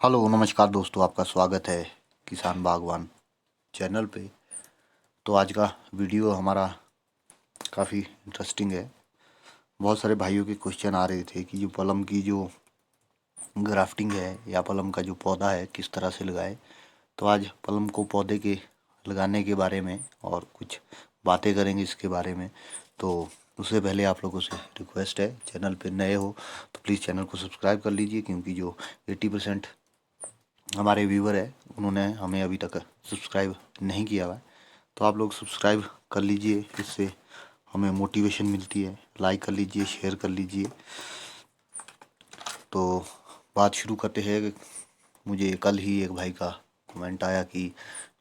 Hello नमस्कार दोस्तों, आपका स्वागत है किसान बागवान चैनल पे। तो आज का वीडियो हमारा काफ़ी इंटरेस्टिंग है। बहुत सारे भाइयों के क्वेश्चन आ रहे थे कि जो पलम की जो ग्राफ्टिंग है या पलम का जो पौधा है किस तरह से लगाए। तो आज पलम को पौधे के लगाने के बारे में और कुछ बातें करेंगे इसके बारे में। तो उससे पहले आप लोगों से रिक्वेस्ट है, चैनल पे नए हो तो प्लीज़ चैनल को सब्सक्राइब कर लीजिए, क्योंकि जो 80% हमारे व्यूवर है उन्होंने हमें अभी तक सब्सक्राइब नहीं किया हुआ है। तो आप लोग सब्सक्राइब कर लीजिए, इससे हमें मोटिवेशन मिलती है। लाइक कर लीजिए, शेयर कर लीजिए। तो बात शुरू करते हैं। मुझे कल ही एक भाई का कमेंट आया कि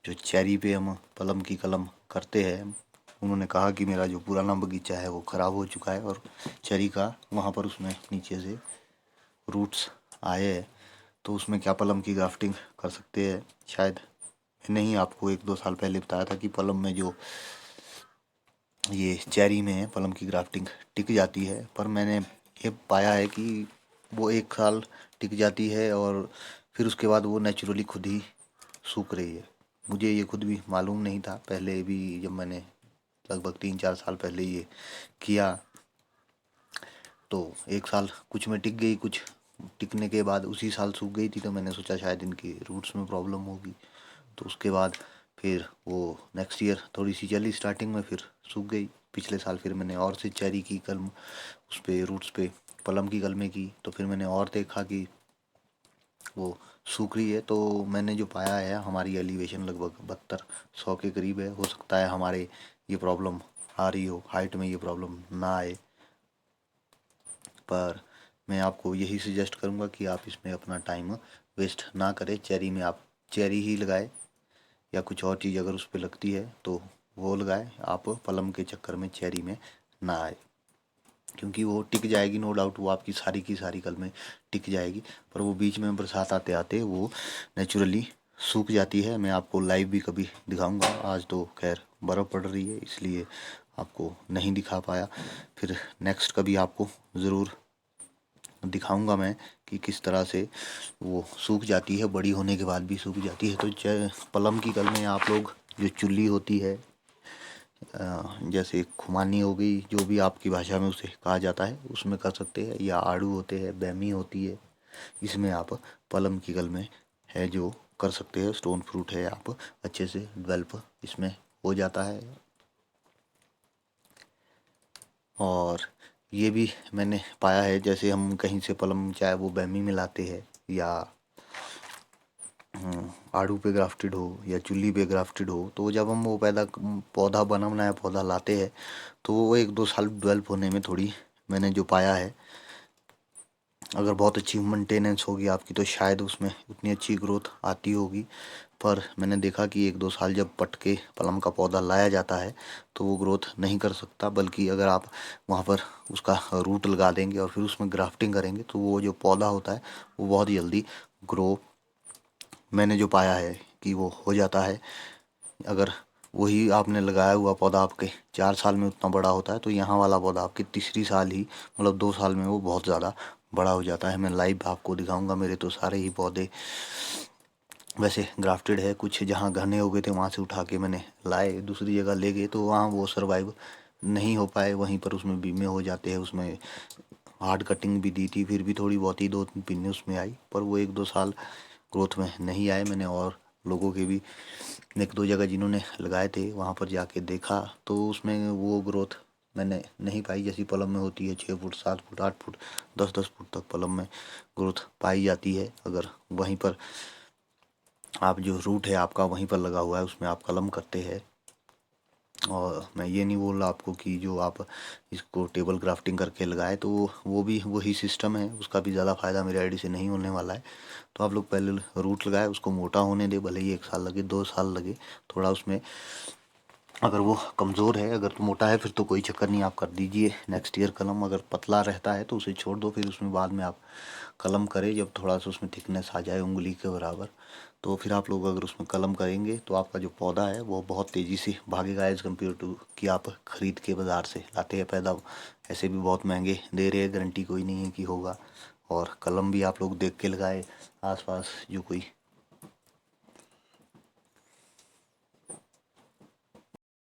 जो चेरी पे हम पलम की कलम करते हैं, उन्होंने कहा कि मेरा जो पुराना बगीचा है वो ख़राब हो चुका है और चेरी का वहाँ पर उसमें नीचे से रूट्स आए हैं, तो उसमें क्या पलम की ग्राफ्टिंग कर सकते हैं। शायद नहीं, आपको 1-2 साल पहले बताया था कि पलम में जो ये चेरी में पलम की ग्राफ्टिंग टिक जाती है, पर मैंने ये पाया है कि वो 1 साल टिक जाती है और फिर उसके बाद वो नेचुरली खुद ही सूख रही है। मुझे ये खुद भी मालूम नहीं था पहले भी, जब मैंने लगभग 3-4 साल पहले ये किया तो 1 साल कुछ में टिक गई, कुछ टिकने के बाद उसी साल सूख गई थी। तो मैंने सोचा शायद इनकी रूट्स में प्रॉब्लम होगी। तो उसके बाद फिर वो नेक्स्ट ईयर थोड़ी सी चली स्टार्टिंग में, फिर सूख गई। पिछले साल फिर मैंने और से चेरी की कलम उस पे रूट्स पे पलम की कलमें की, तो फिर मैंने और देखा कि वो सूख रही है। तो मैंने जो पाया है, हमारी एलिवेशन लगभग 7200 के करीब है। हो सकता है हमारे ये प्रॉब्लम आ रही हो, हाइट में ये प्रॉब्लम ना आए। पर मैं आपको यही सजेस्ट करूँगा कि आप इसमें अपना टाइम वेस्ट ना करें। चेरी में आप चेरी ही लगाए, या कुछ और चीज़ अगर उस पर लगती है तो वो लगाए। आप पलम के चक्कर में चेरी में ना आए, क्योंकि वो टिक जाएगी, नो डाउट वो आपकी सारी की सारी कलमें टिक जाएगी, पर वो बीच में बरसात आते आते वो नेचुरली सूख जाती है। मैं आपको लाइव भी कभी दिखाऊंगा। आज तो खैर बर्फ़ पड़ रही है इसलिए आपको नहीं दिखा पाया। फिर नेक्स्ट कभी आपको ज़रूर दिखाऊंगा मैं कि किस तरह से वो सूख जाती है, बड़ी होने के बाद भी सूख जाती है। तो पलम की कल में आप लोग जो चुल्ली होती है, जैसे खुमानी हो गई, जो भी आपकी भाषा में उसे कहा जाता है, उसमें कर सकते हैं। या आड़ू होते हैं, बैमी होती है, इसमें आप पलम की कल में है जो कर सकते हैं। स्टोन फ्रूट है, आप अच्छे से डेवलप इसमें हो जाता है। और ये भी मैंने पाया है, जैसे हम कहीं से पलम चाहे वो बैमी में लाते हैं या आड़ू पे ग्राफ्टेड हो या चुल्ली पे ग्राफ्टेड हो, तो जब हम वो पौधा बना बनाया पौधा लाते हैं तो वो 1-2 साल डेवलप होने में थोड़ी, मैंने जो पाया है, अगर बहुत अच्छी मेंटेनेंस होगी आपकी तो शायद उसमें उतनी अच्छी ग्रोथ आती होगी। पर मैंने देखा कि 1-2 साल जब पट के पलम का पौधा लाया जाता है तो वो ग्रोथ नहीं कर सकता, बल्कि अगर आप वहाँ पर उसका रूट लगा देंगे और फिर उसमें ग्राफ्टिंग करेंगे तो वो जो पौधा होता है वो बहुत जल्दी ग्रो, मैंने जो पाया है कि वो हो जाता है। अगर वही आपने लगाया हुआ पौधा आपके 4 साल में उतना बड़ा होता है, तो यहाँ वाला पौधा आपके तीसरी साल ही, मतलब 2 साल में वो बहुत ज़्यादा बड़ा हो जाता है। मैं लाइव आपको दिखाऊंगा। मेरे तो सारे ही पौधे वैसे ग्राफ्टेड है, कुछ जहाँ घने हो गए थे वहाँ से उठा के मैंने लाए, दूसरी जगह ले गए तो वहाँ वो सर्वाइव नहीं हो पाए, वहीं पर उसमें बीमे हो जाते हैं। उसमें हार्ड कटिंग भी दी थी, फिर भी थोड़ी बहुत ही 2-3 पिन्ने उसमें आई, पर वो 1-2 साल ग्रोथ में नहीं आए। मैंने और लोगों के भी 1-2 जगह जिन्होंने लगाए थे वहाँ पर जाके देखा, तो उसमें वो ग्रोथ मैंने नहीं पाई जैसी पलम में होती है। 6 फुट, 7 फुट, 8 फुट, 10-10 फुट तक पलम में ग्रोथ पाई जाती है। अगर वहीं पर आप जो रूट है आपका वहीं पर लगा हुआ है, उसमें आप कलम करते हैं। और मैं ये नहीं बोल रहा आपको कि जो आप इसको टेबल ग्राफ्टिंग करके लगाए तो वो भी वही सिस्टम है, उसका भी ज़्यादा फ़ायदा मेरे आईडी से नहीं होने वाला है। तो आप लोग पहले रूट लगाए, उसको मोटा होने दे, भले ही 1 साल लगे, 2 साल लगे, थोड़ा उसमें अगर वो कमज़ोर है, अगर तो मोटा है फिर तो कोई चक्कर नहीं, आप कर दीजिए नेक्स्ट ईयर कलम। अगर पतला रहता है तो उसे छोड़ दो, फिर उसमें बाद में आप कलम करें जब थोड़ा सा उसमें थिकनेस आ जाए उंगली के बराबर। तो फिर आप लोग अगर उसमें कलम करेंगे तो आपका जो पौधा है वो बहुत तेज़ी से भागेगा एज़ कम्पेयर टू कि आप ख़रीद के बाज़ार से लाते हैं पैदा। ऐसे भी बहुत महंगे दे रहे हैं, गारंटी कोई नहीं है कि होगा। और कलम भी आप लोग देख के लगाए आसपास जो कोई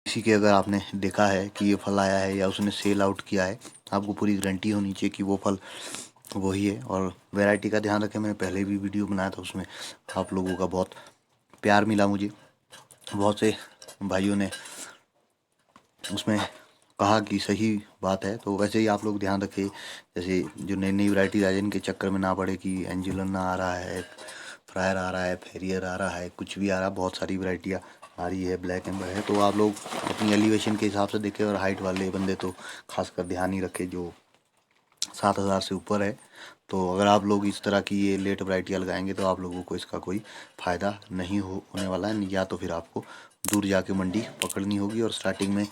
किसी के अगर आपने देखा है कि ये फल आया है या उसने सेल आउट किया है, आपको पूरी गारंटी होनी चाहिए कि वो फल वही है। और वैरायटी का ध्यान रखें, मैंने पहले भी वीडियो बनाया था, उसमें आप लोगों का बहुत प्यार मिला मुझे। बहुत से भाइयों ने उसमें कहा कि सही बात है। तो वैसे ही आप लोग ध्यान रखें, जैसे जो नई नई वैरायटी आ जाए इनके चक्कर में ना पड़े कि एंजुलना आ रहा है, फ्रायर आ रहा है, फेरियर आ रहा है, कुछ भी आ रहा है, बहुत सारी वैरायटियाँ आ रही है, ब्लैक एम्बर है। तो आप लोग अपनी एलिवेशन के हिसाब से देखें, और हाइट वाले बंदे तो खासकर ध्यान ही रखें जो 7,000 से ऊपर है। तो अगर आप लोग इस तरह की ये लेट वैरायटियाँ लगाएंगे तो आप लोगों को इसका कोई फ़ायदा नहीं होने वाला है, या तो फिर आपको दूर जाके मंडी पकड़नी होगी। और स्टार्टिंग में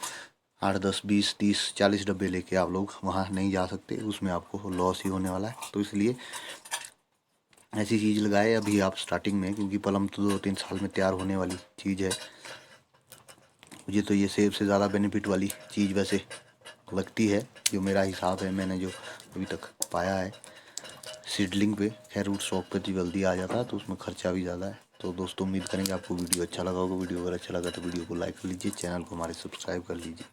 8, 10, 20, 30, 40 डब्बे लेके आप लोग वहाँ नहीं जा सकते, उसमें आपको लॉस ही होने वाला है। तो इसलिए ऐसी चीज़ लगाए अभी आप स्टार्टिंग में, क्योंकि पलम तो 2-3 साल में तैयार होने वाली चीज़ है। मुझे तो ये सेब से ज़्यादा बेनिफिट वाली चीज़ वैसे लगती है, जो मेरा हिसाब है, मैंने जो अभी तक पाया है सीडलिंग पे। खैर रूट स्टॉक पे तो जल्दी आ जाता है, तो उसमें खर्चा भी ज़्यादा है। तो दोस्तों उम्मीद करेंगे आपको वीडियो अच्छा लगा होगा। वीडियो अगर अच्छा लगा तो वीडियो को लाइक कर लीजिए, चैनल को हमारे सब्सक्राइब कर लीजिए।